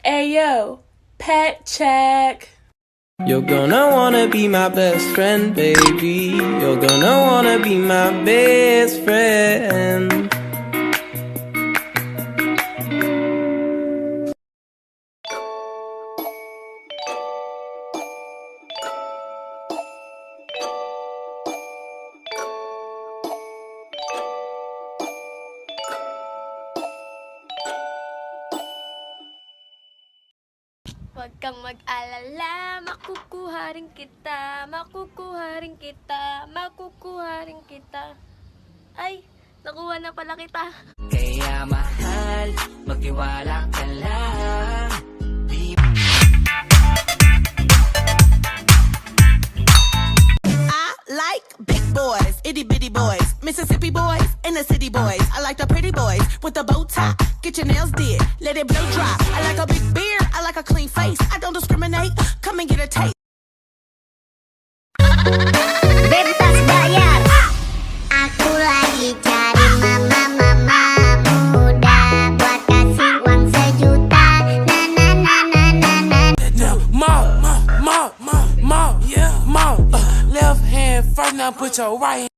Ayo, pet check. You're gonna wanna be my best friend, baby. You're gonna wanna be my best friend. Huwag kang mag-alala, makukuha rin kita, makukuha rin kita, makukuha rin kita. Ay, nakuha na pala kita. Kaya mahal, magtiwala ka lang. I like big boys, itty bitty boys, Mississippi boys, and the city boys. I like the pretty boys with the bow tie. Get your nails did, let it blow dry. I like a big beard, I like a clean face. I don't discriminate, come and get a taste. Bebas bayar. Aku lagi cari mama muda buat kasih uang sejuta. Na na na na na na. Now, mom, left hand first, now put your right hand.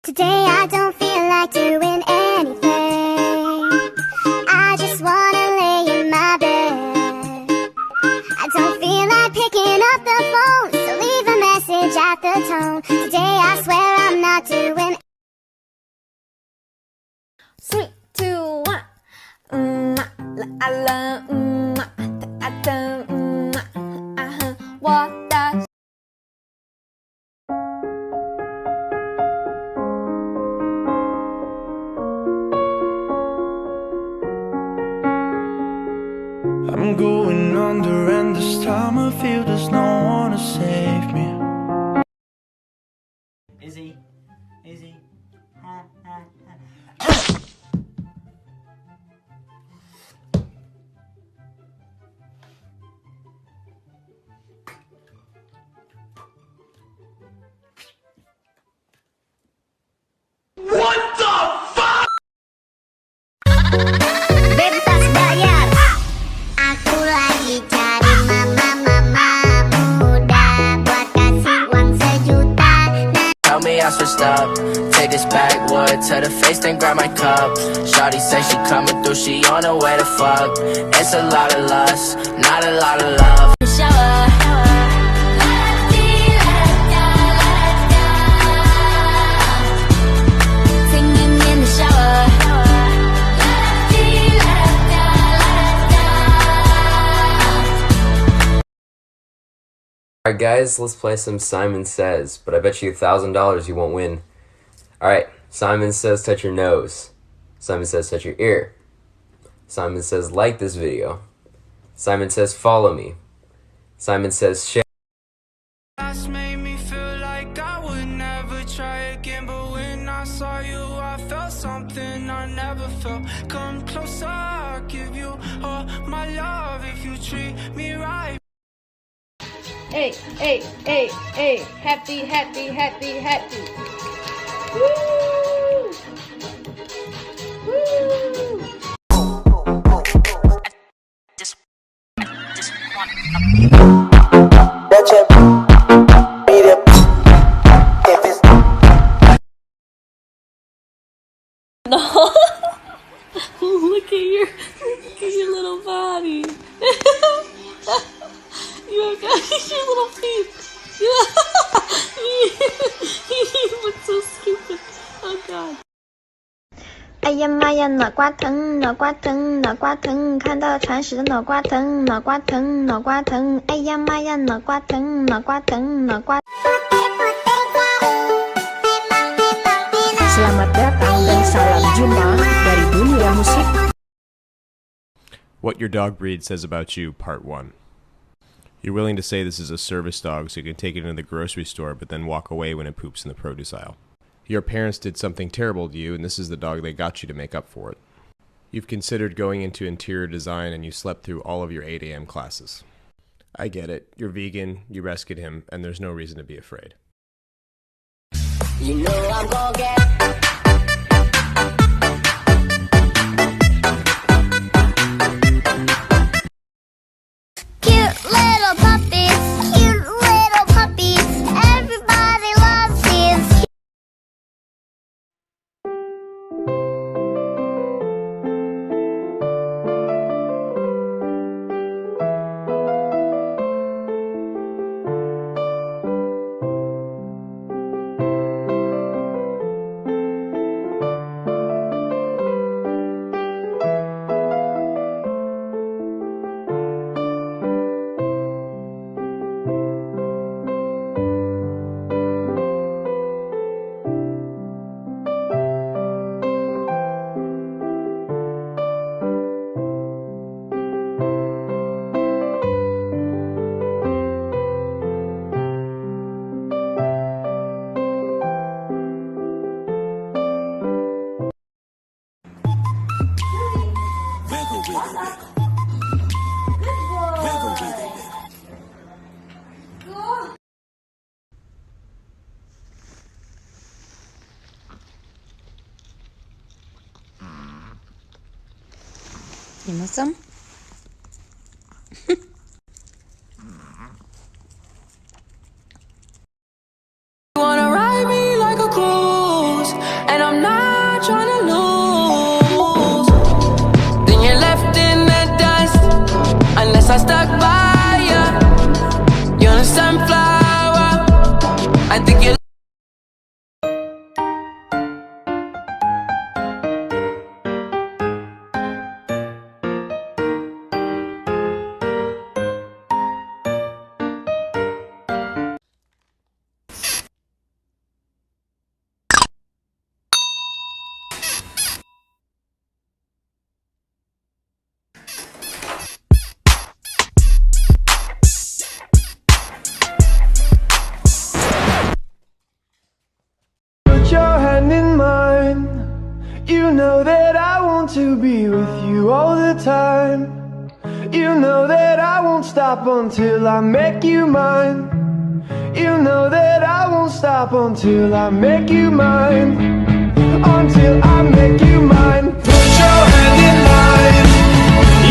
Today I don't feel like doing anything. I just wanna lay in my bed. I don't feel like picking up the phone, so leave a message at the tone. Today I swear I'm not doing. 3, 2, 1. I love, I don't, what the. I'm going under, and this time I feel there's no one to save me. Izzy. Bebas bayar. Aku lagi cari mama muda buat kasih uang sejuta. Tell me I switched up. Take this backwood to the face, then grab my cup. Shawty say she coming through, she on her way to fuck. It's a lot of lust, not a lot of love. Shower. Singing in the shower. Alright guys, let's play some Simon Says, but I bet you $1,000 you won't win. Alright, Simon Says touch your nose. Simon Says touch your ear. Simon Says like this video. Simon Says follow me. Simon Says share. Last made me feel like I would never try again, but when I saw you I felt something I never felt. Come closer, I'll give you all my love if you treat me right. Hey, hey, hey, hey, happy, happy, happy, happy. Woo! Woo! No. Look at your little body. You got your little feet. You look so stupid. Oh God. 哎呀妈呀，脑瓜疼，脑瓜疼，脑瓜疼，看到铲屎的脑瓜疼，脑瓜疼，脑瓜疼，哎呀妈呀，脑瓜疼，脑瓜疼，脑瓜。Selamat datang dan salam jumpa dari dunia musik. What your dog breed says about you, Part 1. You're willing to say this is a service dog so you can take it into the grocery store but then walk away when it poops in the produce aisle. Your parents did something terrible to you and this is the dog they got you to make up for it. You've considered going into interior design and you slept through all of your 8 a.m. classes. I get it. You're vegan, you rescued him, and there's no reason to be afraid. You know I'm gonna get. You want some? Wanna ride me like a cruise, and I'm not trying to lose. Then you're left in the dust, unless I stuck by you. You're a sunflower. I think you. Your hand in mine. You know that I want to be with you all the time. You know that I won't stop until I make you mine. You know that I won't stop until I make you mine. Until I make you mine. Put your hand in mine.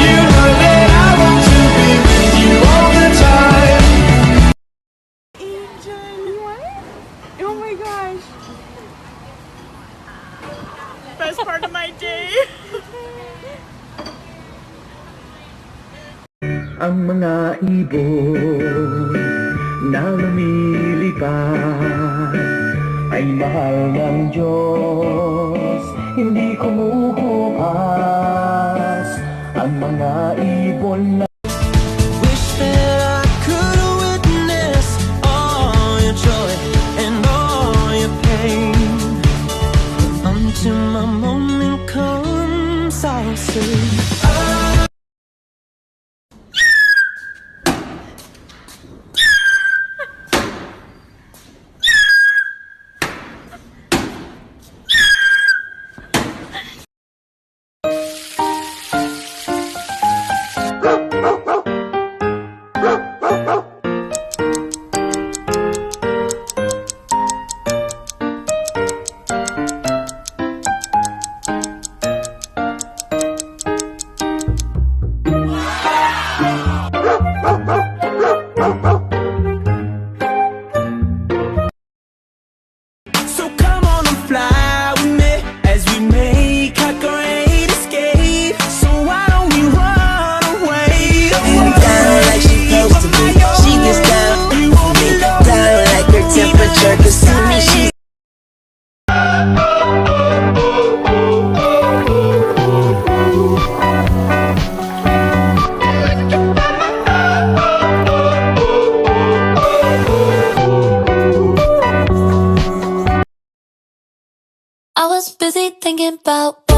You know that I want to be with you all the time. Oh my gosh. Best part of my day. Ang mga ibon na lumilipad ay mahal ng Diyos, hindi kumukupas. Ang mga ibon na Wish that I could witness all your joy and all your pain. Until my moment comes, I'll say. I was busy thinking about